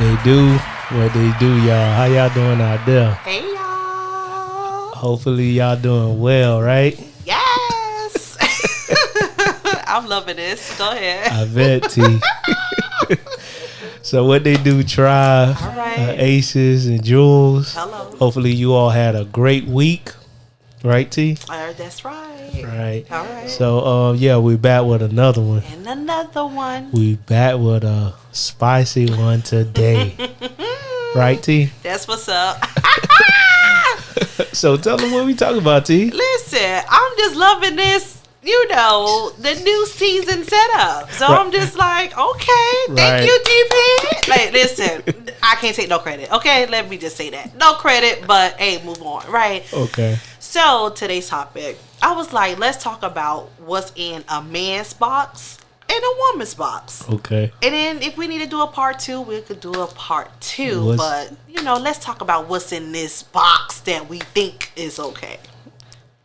they do, y'all. How y'all doing out there? Hey, y'all. Hopefully y'all doing well, right? Yes. I'm loving this. Go ahead. I bet, T. So what they do, Try, All right. Aces and Jules. Hello. Hopefully you all had a great week, right, T? That's right. Right. All right. So, yeah, we're back with another one. And another one. We back with a spicy one today. Right, T? That's what's up. So tell them what we talking about, T. Listen, I'm just loving this, the new season setup. So Right. I'm just like, okay, thank you, DP. Like, listen, I can't take no credit. Okay, let me just say that. No credit, but hey, move on, right? Okay. So today's topic, I was like, let's talk about what's in a man's box and a woman's box. Okay. And then if we need to do a part 2, we could do a part 2. But, let's talk about what's in this box that we think is okay.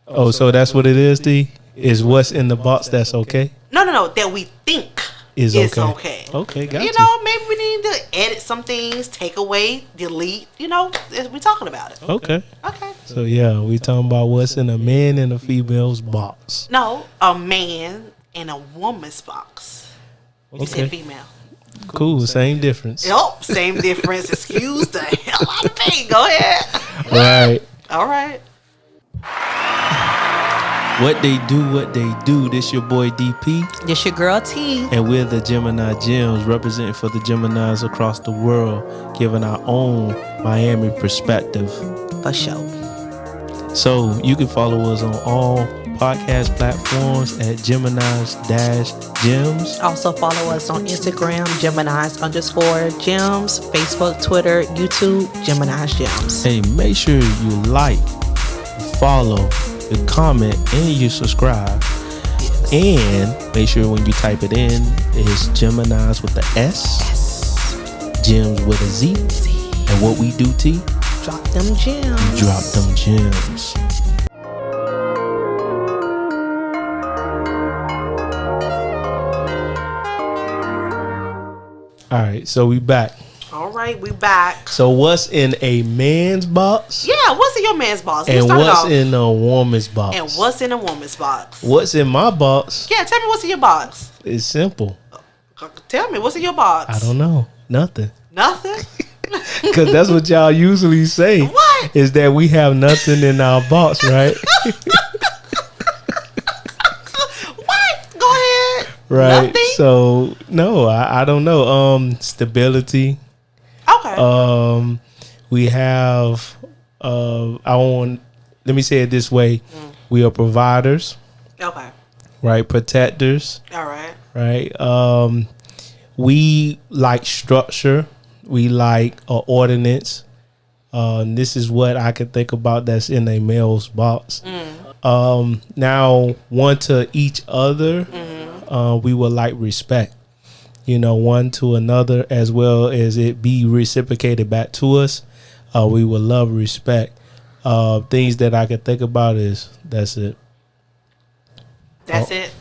Oh, so that's what it is, T? Is what's in the box that's okay? No, that we think Is okay. Okay, got you. Maybe we need to edit some things, take away, delete, we're talking about it. Okay. Okay. So, yeah, we talking about what's in a man and a female's box. No, a man and a woman's box. You said female. Cool, same difference. Yep, same difference. Excuse the hell out of me. Go ahead. Right. All right. What they do. This your boy DP. This your girl T. And we're the Geminis Gemz, representing for the Geminis across the world, giving our own Miami perspective. For sure. So you can follow us on all podcast platforms at Geminis-Gems. Also follow us on Instagram, Geminis_Gems, Facebook, Twitter, YouTube, Geminis Gems. Hey, make sure you like, follow, you comment, and you subscribe. Yes. And make sure when you type it in, it's Geminis with the S, Gems with a Z. And what we do, T? Drop them gems. Drop them gems. All right, so we back. All right, we back. So what's in a man's box? Yeah, what's in your man's box? And what's in a woman's box? And what's in a woman's box? What's in my box? Yeah, tell me what's in your box. It's simple. Tell me, what's in your box? I don't know. Nothing. Nothing? Because that's what y'all usually say. What? Is that we have nothing in our box, right? What? Go ahead. Right. Nothing? So, no, I don't know. Stability. Okay. We have, let me say it this way. We are providers. Okay. Right. Protectors. All right. Right. We like structure. We like ordinance. This is what I can think about that's in a male's box. Now, one to each other, we would like respect. One to another, as well as it be reciprocated back to us. We would love respect. Things that I can think about is that's it. That's it.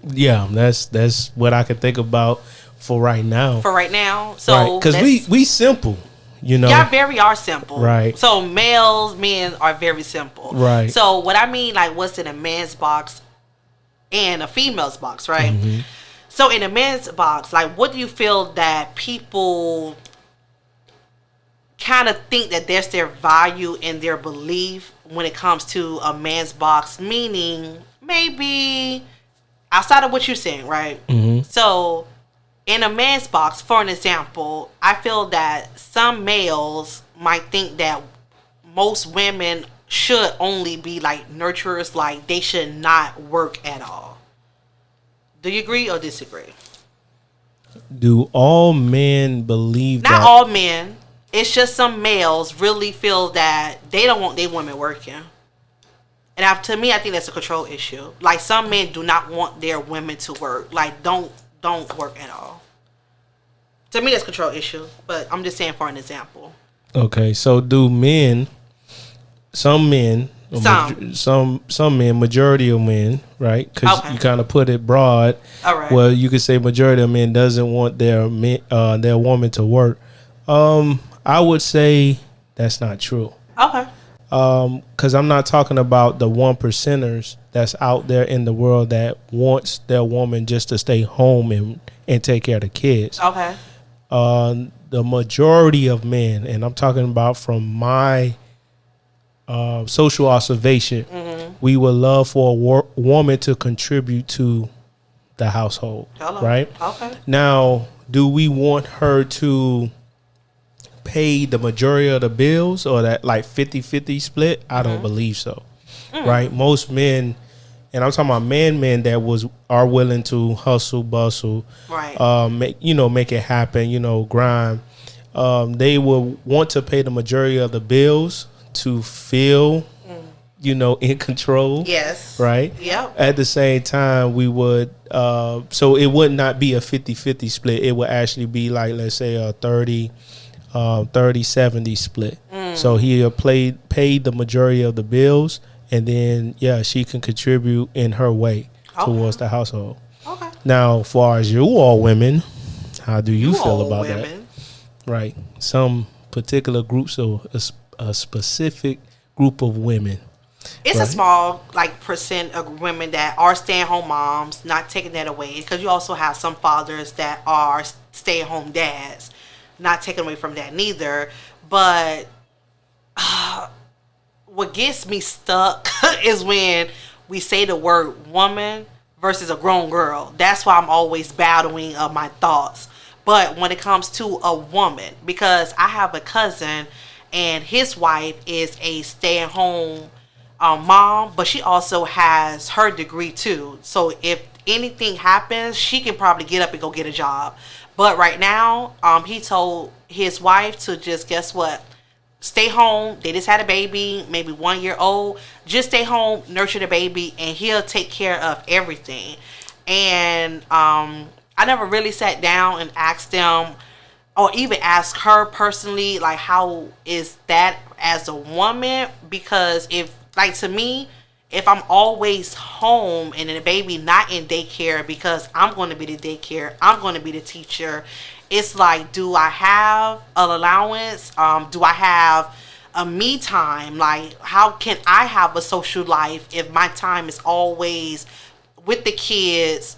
Yeah, that's what I can think about for right now. So because we simple, Y'all are simple, right? So men are very simple, right? So what I mean, like, what's in a man's box and a female's box, right? Mm-hmm. So in a man's box, like, what do you feel that people kind of think that there's their value and their belief when it comes to a man's box? Meaning, maybe outside of what you're saying, right? Mm-hmm. So in a man's box, for an example, I feel that some males might think that most women should only be like nurturers, like they should not work at all. Do you agree or disagree? Do all men believe that? Not all men. It's just some males really feel that they don't want their women working. And to me, I think that's a control issue. Like, some men do not want their women to work. Like, don't work at all. To me, that's a control issue. But I'm just saying for an example. Okay, so do men, some men, some men, majority of men, right? Because you kind of put it broad. All right. Well, you could say majority of men doesn't want their woman to work. I would say that's not true. Okay. Because I'm not talking about the 1%ers that's out there in the world that wants their woman just to stay home and take care of the kids. Okay. The majority of men, and I'm talking about from my social observation, we would love for a woman to contribute to the household. Hello. Right? Okay. Now, do we want her to pay the majority of the bills or that like 50-50 split? I don't believe so. Right? Most men, and I'm talking about men that are willing to hustle, bustle, right? Make it happen, grind. They will want to pay the majority of the bills to feel in control. Yes. Right? Yep. At the same time, we would so it would not be a 50-50 split. It would actually be like, let's say, a 30-70 split. So he paid the majority of the bills, and then she can contribute in her way towards the household. Okay. Now, as far as you all women, how do you feel about women. that? Right. Some particular groups of a specific group of women. It's a small percent of women that are stay-at-home moms, not taking that away, because you also have some fathers that are stay-at-home dads, not taking away from that neither. But what gets me stuck is when we say the word woman versus a grown girl. That's why I'm always battling my thoughts. But when it comes to a woman, because I have a cousin and his wife is a stay-at-home mom, but she also has her degree too. So if anything happens, she can probably get up and go get a job. But right now, he told his wife to just, guess what? Stay home. They just had a baby, maybe 1 year old. Just stay home, nurture the baby, and he'll take care of everything. And I never really sat down and asked them, or even asked her personally, like, how is that as a woman? Because to me, if I'm always home and the baby not in daycare because I'm going to be the daycare, I'm going to be the teacher, it's like, do I have an allowance? Do I have a me time? Like, how can I have a social life if my time is always with the kids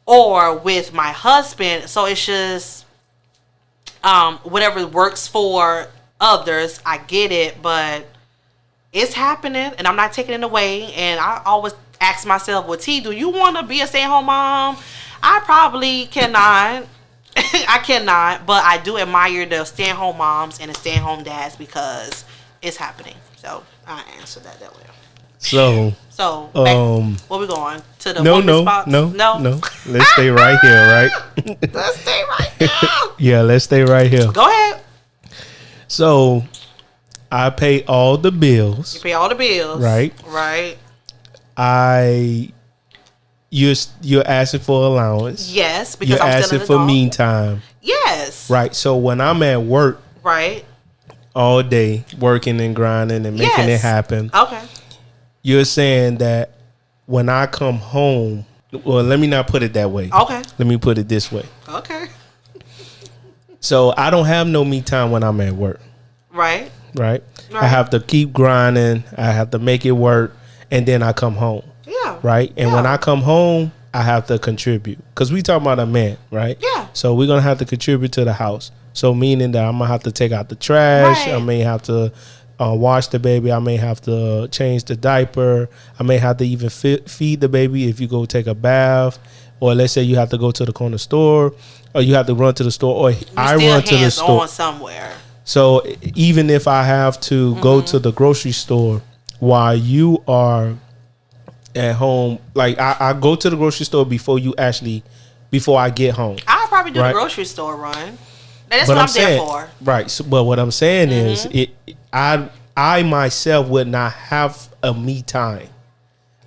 or with my husband? So it's just whatever works for others. I get it, but it's happening, and I'm not taking it away. And I always ask myself, well, T, do you want to be a stay-at-home mom? I probably cannot. I cannot, but I do admire the stay-at-home moms and the stay-at-home dads because it's happening. So I answered that way. So where we going? To the no. Let's stay right here, right? Let's stay right here. Yeah, let's stay right here. Go ahead. So I pay all the bills. You pay all the bills. Right. You're asking for allowance. Yes, because you're I'm asking still an for adult. mean time. Yes. Right. So when I'm at work, right, all day working and grinding and making it happen. Okay. You're saying that when I come home, well, let me not put it that way. Okay. Let me put it this way. Okay. So I don't have no me time when I'm at work. Right. I have to keep grinding. I have to make it work, and then I come home. Yeah. Right. And when I come home, I have to contribute because we talking about a man, right? Yeah. So we're gonna have to contribute to the house. So meaning that I'm gonna have to take out the trash. Right. I may have to wash the baby. I may have to change the diaper. I may have to even feed the baby if you go take a bath, or let's say you have to go to the corner store, or you have to run to the store, or I run to the store somewhere. So even if I have to go to the grocery store while you are at home, like I go to the grocery store before I get home. I'll probably do the grocery store run. That's what I'm there for. Right. So, but what I'm saying is I myself would not have a me time. Okay.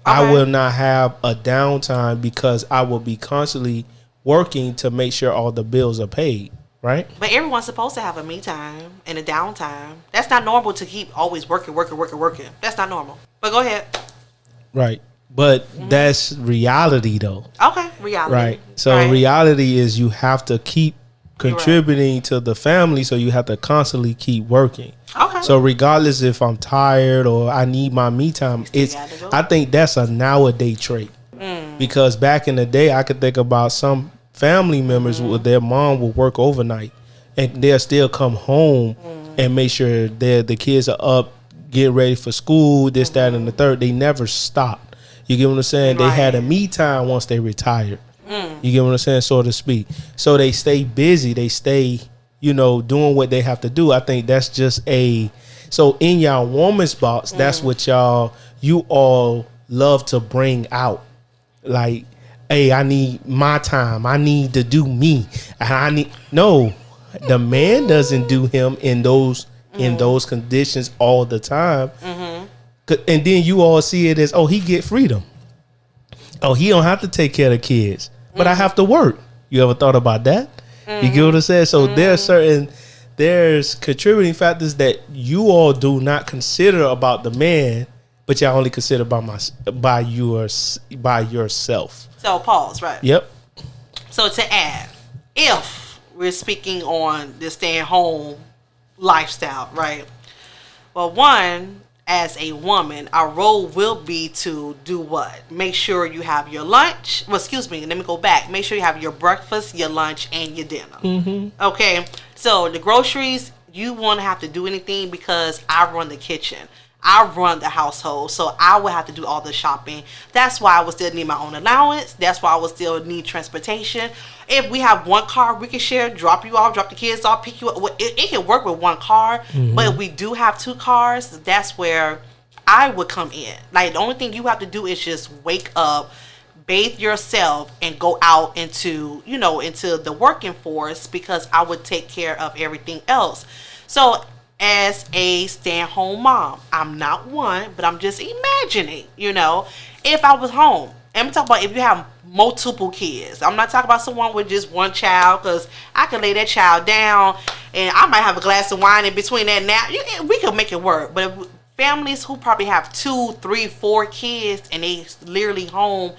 I will not have a downtime because I will be constantly working to make sure all the bills are paid. Right. But everyone's supposed to have a me time and a downtime. That's not normal to keep always working. That's not normal. But go ahead. Right. But that's reality though. Okay. Reality. Right. So reality is you have to keep contributing to the family, so you have to constantly keep working. Okay. So regardless if I'm tired or I need my me time, I think that's a nowadays trait. Because back in the day, I could think about some family members with their mom would work overnight, and they'll still come home and make sure the kids are up, get ready for school, this, that, and the third. They never stopped. You get what I'm saying? Right. They had a me time once they retired. You get what I'm saying, so to speak. So they stay busy. They stay, doing what they have to do. I think that's just so in y'all woman's box, that's what you all love to bring out. Like, hey, I need my time. I need to do me. No, the man doesn't do him in those conditions all the time. And then you all see it as, he get freedom. Oh, he don't have to take care of the kids, but I have to work. You ever thought about that? You get what I'm saying? So there's contributing factors that you all do not consider about the man, but y'all only consider by yourself. So pause, right? Yep. So to add, if we're speaking on the staying home lifestyle, right? Well, one, as a woman, our role will be to do what? Make sure you have your lunch. Well, excuse me, let me go back. Make sure you have your breakfast, your lunch, and your dinner. Okay, so the groceries, you won't have to do anything because I run the kitchen. I run the household, so I would have to do all the shopping. That's why I would still need my own allowance. That's why I would still need transportation. If we have one car, we can share, drop you off, drop the kids off, pick you up. It can work with one car, but if we do have two cars, that's where I would come in. Like, the only thing you have to do is just wake up, bathe yourself, and go out into the working force, because I would take care of everything else. So as a stay-at-home mom, I'm not one, but I'm just imagining, if I was home. And I'm talking about if you have multiple kids. I'm not talking about someone with just one child, because I can lay that child down and I might have a glass of wine in between that nap. We can make it work. But if families who probably have 2, 3, 4 kids and they literally home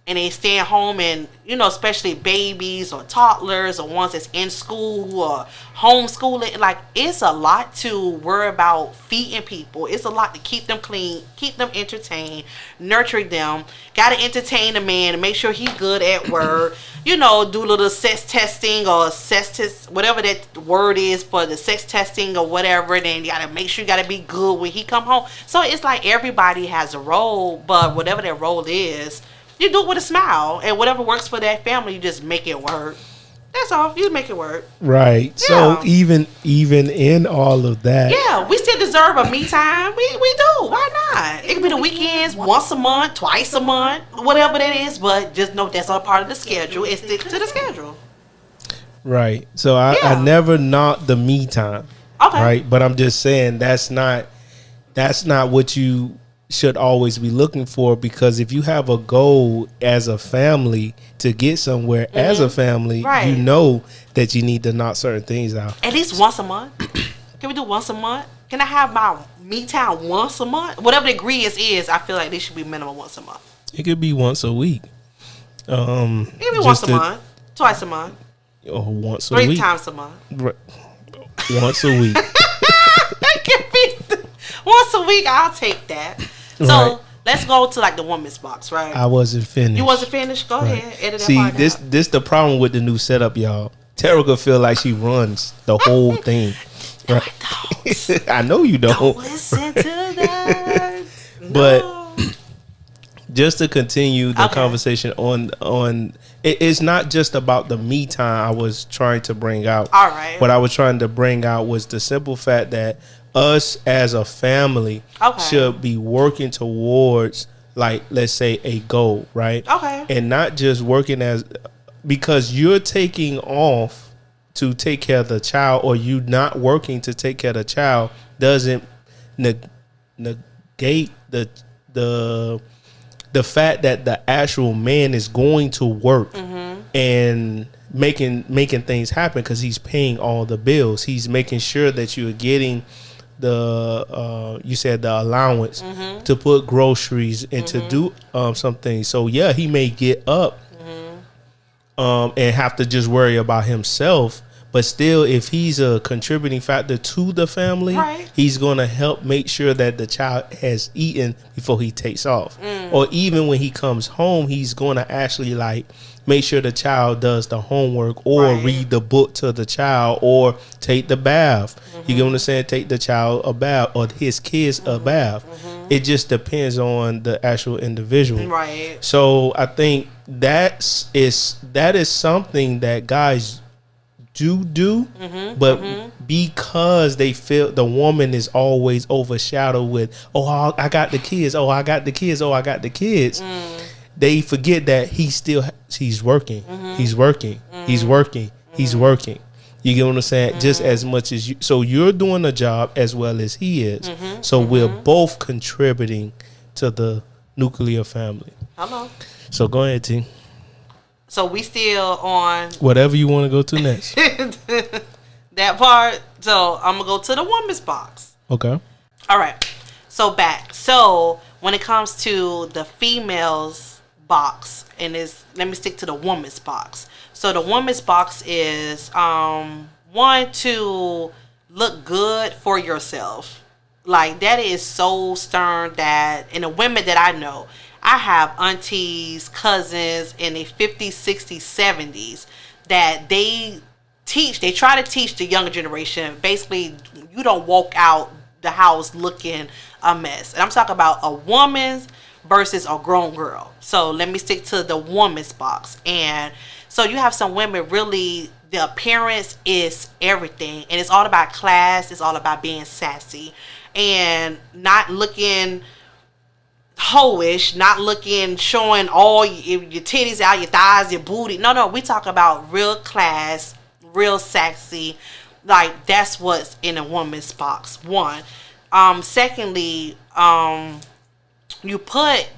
and they stay at home, and especially babies or toddlers or ones that's in school or homeschooling, like, it's a lot to worry about feeding people. It's a lot to keep them clean, keep them entertained, nurturing them. Got to entertain the man and make sure he's good at work. Do little sex testing or sex test, whatever that word is for the sex testing or whatever. Then you got to make sure you got to be good when he come home. So it's like everybody has a role, but whatever their role is, you do it with a smile, and whatever works for that family, you just make it work. That's all. You make it work. Right. Yeah. So even in all of that, yeah, we still deserve a me time. We do. Why not? It can be the weekends, once a month, twice a month, whatever that is. But just know that's all part of the schedule, and stick to the schedule. Right. So I never knock the me time. Okay. Right. But I'm just saying that's not what you should always be looking for, because if you have a goal as a family to get somewhere as a family, right, you know that you need to knock certain things out. At least once a month. Can we do once a month? Can I have my me time once a month? Whatever the ingredients is, I feel like they should be minimum once a month. It could be once a week. It could be once a month, twice a month, or once a week, 3 times a month. Right. Once a week. That could be once a week. I'll take that. So right, let's go to like the woman's box, right? I wasn't finished. You wasn't finished? Go ahead. Edit See, that this the problem with the new setup, y'all. Terica feel like she runs the whole thing. No, right? I don't. I know you don't. Don't listen to that. But just to continue the conversation on it's not just about the me time I was trying to bring out. All right. What I was trying to bring out was the simple fact that us as a family should be working towards, like, let's say, a goal, right? Okay. And not just working because you're taking off to take care of the child, or you not working to take care of the child, doesn't negate the fact that the actual man is going to work and making things happen, because he's paying all the bills. He's making sure that you're getting you said the allowance to put groceries and to do some things. So yeah, he may get up and have to just worry about himself, But still, if he's a contributing factor to the family, right, he's going to help make sure that the child has eaten before he takes off. Or even when he comes home, he's going to actually like make sure the child does the homework or read the book to the child or take the bath. You get what I'm saying? Take the child a bath or his kids a bath. It just depends on the actual individual. Right. So I think that is something that guys do, but because they feel the woman is always overshadowed with, oh, I got the kids, oh, I got the kids, oh, I got the kids. They forget that he's working. He's working. He's working. He's working. You get what I'm saying? Just as much as you. So you're doing a job as well as he is. So we're both contributing to the nuclear family. Hello. So go ahead, T. So we still on whatever you want to go to next. that part. So I'm gonna go to the woman's box. Okay. All right. So back. So when it comes to the female's box, and let me stick to the woman's box. So the woman's box is one, to look good for yourself. Like that is so stern that, and the women that I know, I have aunties, cousins in their 50s, 60s, 70s that they try to teach the younger generation. Basically, you don't walk out the house looking a mess. And I'm talking about a woman's versus a grown girl. So let me stick to the woman's box. And so you have some women really, the appearance is everything. And it's all about class. It's all about being sassy. And not looking hoish, not looking, showing all your titties out, your thighs, your booty. No, we talk about real class, real sexy. Like that's what's in a woman's box. One. Secondly, you put,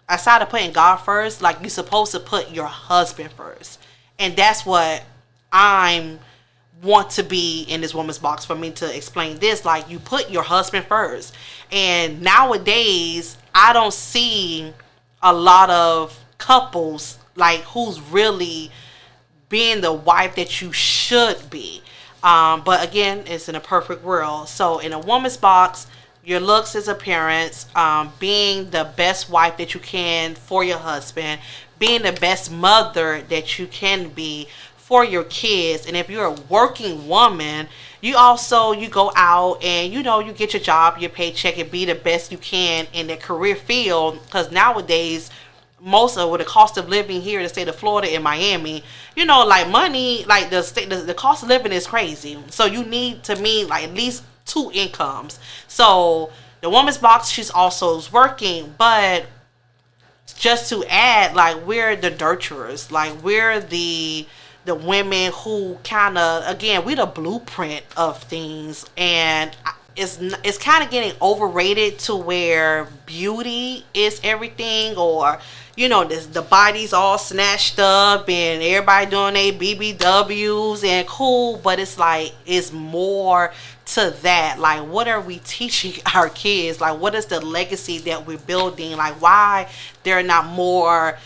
aside of putting God first, like you're supposed to put your husband first. And that's what I'm want to be in this woman's box for me to explain this. Like you put your husband first. And nowadays I don't see a lot of couples like who's really being the wife that you should be. But again, it's in a perfect world. So in a woman's box, your looks is appearance, being the best wife that you can for your husband, being the best mother that you can be for your kids. And if you're a working woman, you go out and you get your job, your paycheck, and be the best you can in the career field. Because nowadays, most of the cost of living here in the state of Florida and Miami, like money, like the cost of living is crazy. So you need to meet like at least 2 incomes. So the woman's box, she's also working, but just to add, like we're the nurturers, like we're the women who kind of, again, we the blueprint of things. And it's kind of getting overrated to where beauty is everything, or the body's all snatched up and everybody doing their BBWs and cool, but it's like it's more to that. Like what are we teaching our kids? Like what is the legacy that we're building? Like why they're not more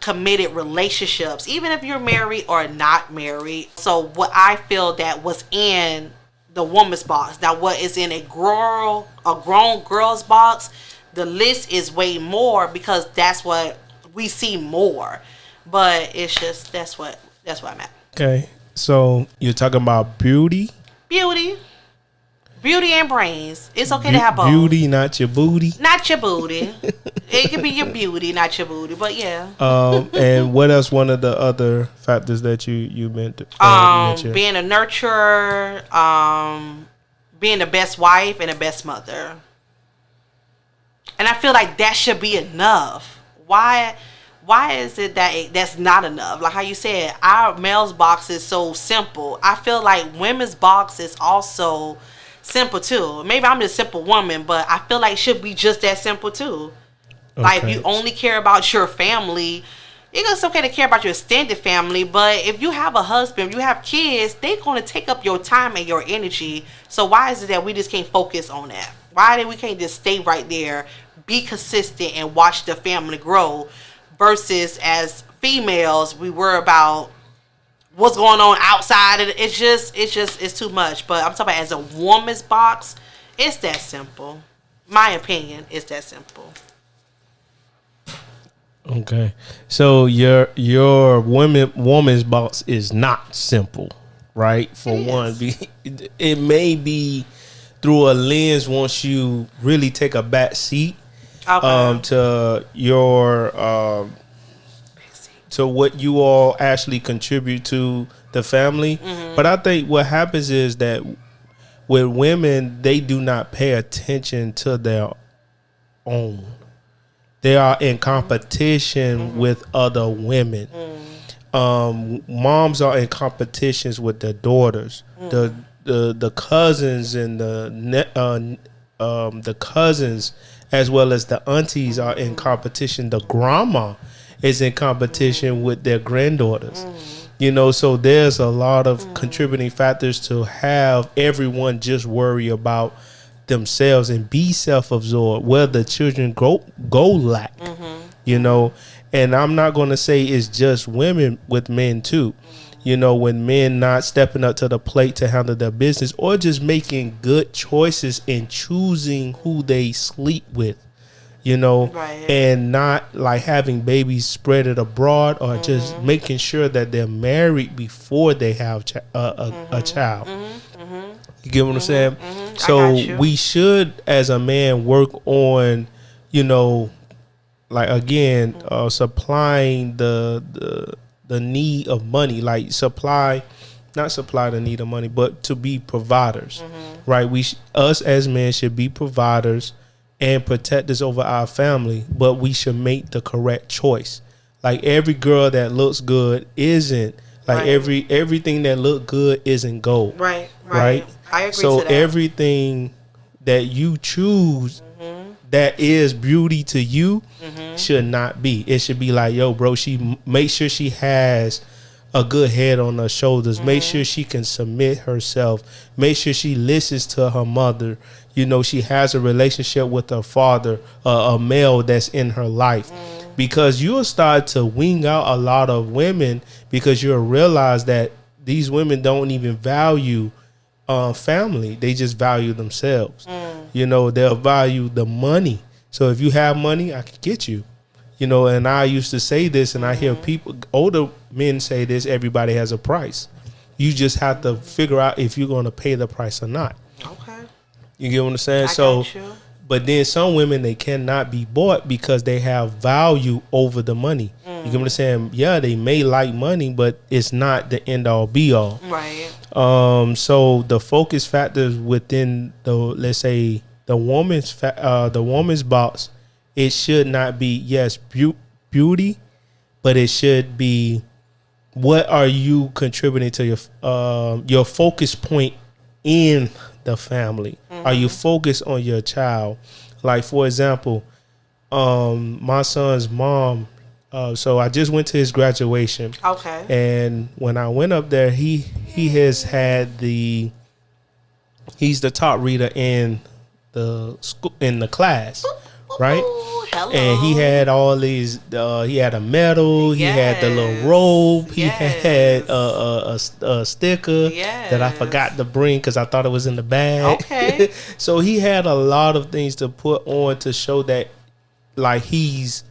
committed relationships, even if you're married or not married. So what I feel that was in the woman's box, now what is in a grown girl's box, the list is way more because that's what we see more. But it's just that's what I'm at. Okay, so you're talking about beauty and brains. It's okay to have both. Beauty, not your booty. Not your booty. It can be your beauty, not your booty. But yeah. And what else? One of the other factors that you mentioned. Being a nurturer, being the best wife and the best mother. And I feel like that should be enough. Why is it that that's not enough? Like how you said, our male's box is so simple. I feel like women's box is also simple too. Maybe I'm just a simple woman, but I feel like it should be just that simple too. Okay. Like if you only care about your family, it's okay to care about your extended family, but if you have a husband, you have kids, they're going to take up your time and your energy. So why is it that we just can't focus on that? Why we can't just stay right there, be consistent, and watch the family grow? Versus as females, we worry about what's going on outside. And it's too much. But I'm talking about as a woman's box, it's that simple. My opinion, it's that simple. Okay, so your woman's box is not simple, right? For one, it may be through a lens once you really take a back seat to your to what you all actually contribute to the family. Mm-hmm. But I think what happens is that with women, they do not pay attention to their own. They are in competition with other women. Moms are in competitions with their daughters. The cousins and the cousins as well as the aunties are in competition. The grandma is in competition with their granddaughters. You know, so there's a lot of contributing factors to have everyone just worry about themselves and be self-absorbed where the children go lack. You know, and I'm not going to say it's just women with men too. You know, when men not stepping up to the plate to handle their business or just making good choices in choosing who they sleep with, you know, and not like having babies spread it abroad or just making sure that they're married before they have a child. You get what I'm saying? So we should, as a man, work on, you know, like again, supplying the need of money, like not supply the need of money, but to be providers, right? Us as men should be providers and protectors over our family, but we should make the correct choice. Like every girl that looks good isn't like everything that look good isn't gold. Right. I agree to that. Everything that you choose that is beauty to you should not be. It should be like, yo, bro, make sure she has a good head on her shoulders. Make sure she can submit herself. Make sure she listens to her mother. You know, she has a relationship with her father, a male that's in her life. Because you'll start to wean out a lot of women because you'll realize that these women don't even value family. They just value themselves. You know, they'll value the money. So if you have money, I can get you. You know, and I used to say this, and I hear people, older men say this, everybody has a price. You just have to figure out if you're going to pay the price or not. Okay. You get what I'm saying? But then some women, they cannot be bought because they have value over the money. You get what I'm saying? Yeah, they may like money, but it's not the end all be all. Right. So the focus factors within let's say the woman's box, it should not be beauty, but it should be what are you contributing to your focus point in the family. Are you focused on your child? Like, for example, my son's mom, so I just went to his graduation. Okay. And when I went up there, he's the top reader in the school, in the class, right? Hello. And he had all these. He had a medal. He had the little robe. He had a sticker that I forgot to bring because I thought it was in the bag. Okay. So he had a lot of things to put on to show that, like, he's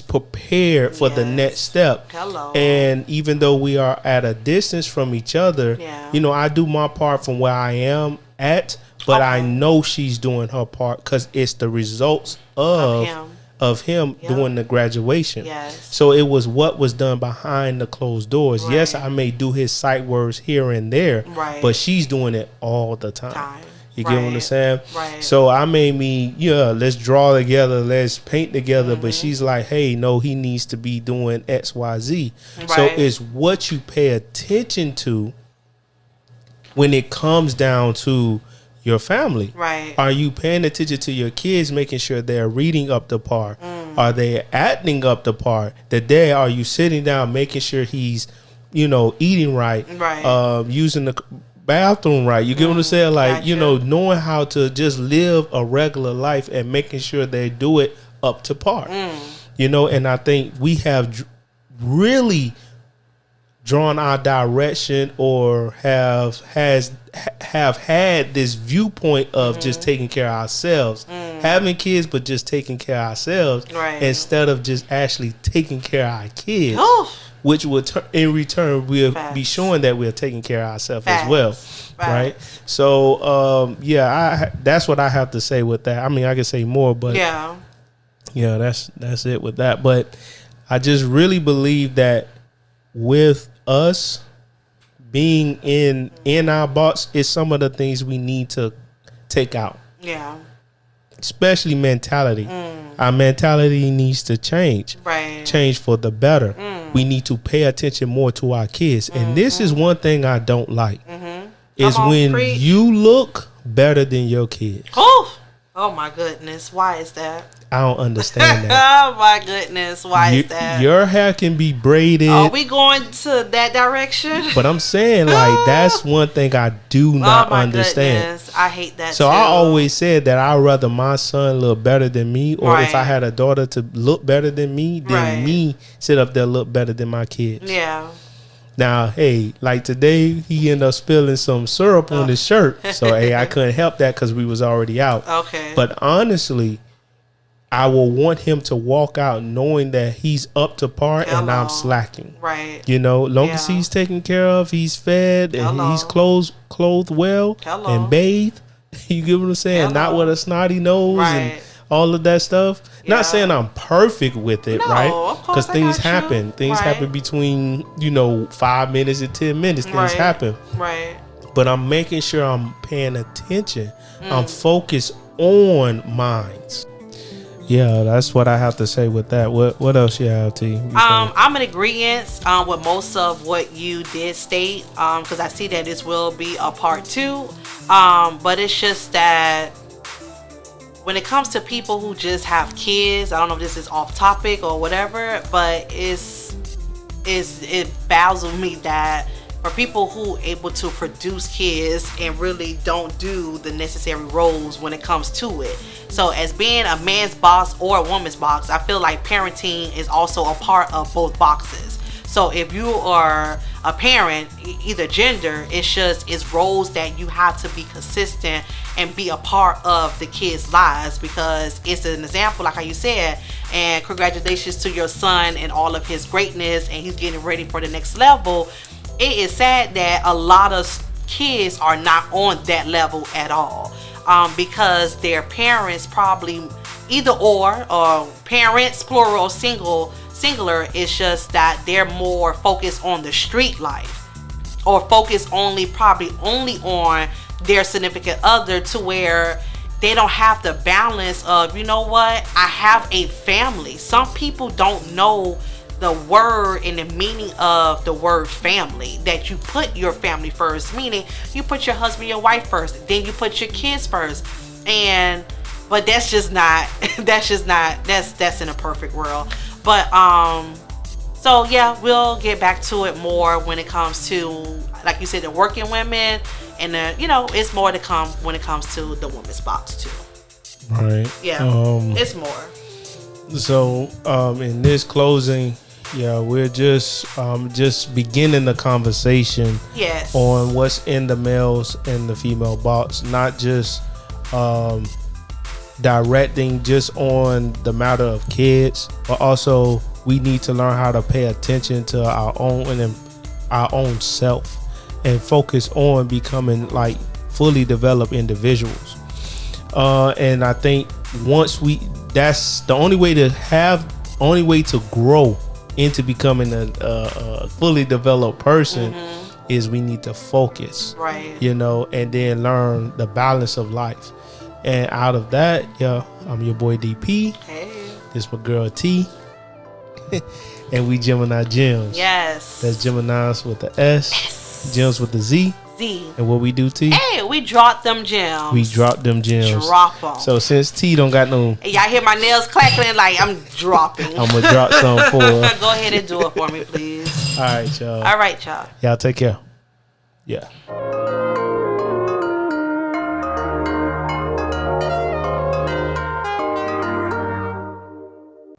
prepared for the next step. Hello. And even though we are at a distance from each other, you know, I do my part from where I am at. But I know she's doing her part because it's the results of him doing the graduation. Yes. So it was what was done behind the closed doors. Right. Yes, I may do his sight words here and there, but she's doing it all the time. You get what I'm saying? Right. So I made let's draw together, let's paint together. But she's like, hey, no, he needs to be doing X, Y, Z. Right. So it's what you pay attention to when it comes down to your family. Right. Are you paying attention to your kids, making sure they're reading up to par? Are they acting up to par? Are you sitting down, making sure he's, you know, eating right, using the bathroom right? You get what I'm saying? Like, you know, knowing how to just live a regular life and making sure they do it up to par. You know, and I think we have really drawn our direction or have had this viewpoint of just taking care of ourselves, having kids, but just taking care of ourselves instead of just actually taking care of our kids, which would in return we'll be showing that we're taking care of ourselves as well, right? So that's what I have to say with that. I mean, I could say more, but that's it with that. But I just really believe that with us being in our box is some of the things we need to take out. Yeah. Especially mentality. Our mentality needs to change. Right. Change for the better. We need to pay attention more to our kids. And this is one thing I don't like. Is when you look better than your kids. Oh my goodness. Why is that? I don't understand that. Oh my goodness. Why is that? Your hair can be braided. Are we going to that direction? But I'm saying, like, that's one thing I do not understand. Goodness. I hate that so too. I always said that I'd rather my son look better than me, or if I had a daughter to look better than me, than me sit up there look better than my kids. Yeah. Now, hey, like today, he ended up spilling some syrup on his shirt. So, hey, I couldn't help that because we was already out. Okay. But honestly, I will want him to walk out knowing that he's up to par and I'm slacking. Right. You know, long as he's taken care of, he's fed, and he's clothed well and bathed. You get what I'm saying? Not with a snotty nose and all of that stuff. Yeah. Not saying I'm perfect with it, right? Because things happen. Things happen between, 5 minutes and 10 minutes. Things happen. Right. But I'm making sure I'm paying attention. I'm focused on minds. Yeah, that's what I have to say with that. What else you have, T? I'm in agreement with most of what you did state, because I see that this will be a part 2. But it's just that when it comes to people who just have kids, I don't know if this is off topic or whatever, but it baffles me that for people who able to produce kids and really don't do the necessary roles when it comes to it. So as being a man's box or a woman's box, I feel like parenting is also a part of both boxes. So if you are a parent, either gender, it's roles that you have to be consistent and be a part of the kids' lives, because it's an example, like how you said, and congratulations to your son and all of his greatness, and he's getting ready for the next level. It is sad that a lot of kids are not on that level at all, because their parents probably or parents, plural, singular, it's just that they're more focused on the street life, or focused probably only on their significant other, to where they don't have the balance of, you know what, I have a family. Some people don't know the word and the meaning of the word family, that you put your family first, meaning you put your husband, your wife first, then you put your kids first. But that's in a perfect world. But so yeah, we'll get back to it more when it comes to, like you said, the working women, and it's more to come when it comes to the women's box too. Right. Yeah. It's more. So in this closing, we're just beginning the conversation on what's in the males and the female box, not just directing just on the matter of kids, but also we need to learn how to pay attention to our own self and focus on becoming like fully developed individuals. And I think that's the only way to grow into becoming a fully developed person is we need to focus, right? And then learn the balance of life. And out of that, I'm your boy DP. Hey, this my girl T. And we Gemini Gemz. Yes, that's Geminis with the S, Gems with the Z. And what we do, T? Hey, we drop them gems. Drop them. So since T don't got no, y'all hear my nails clackling, like I'm dropping. I'm gonna drop some for her. Go ahead and do it for me, please. All right, y'all. Y'all take care. Yeah.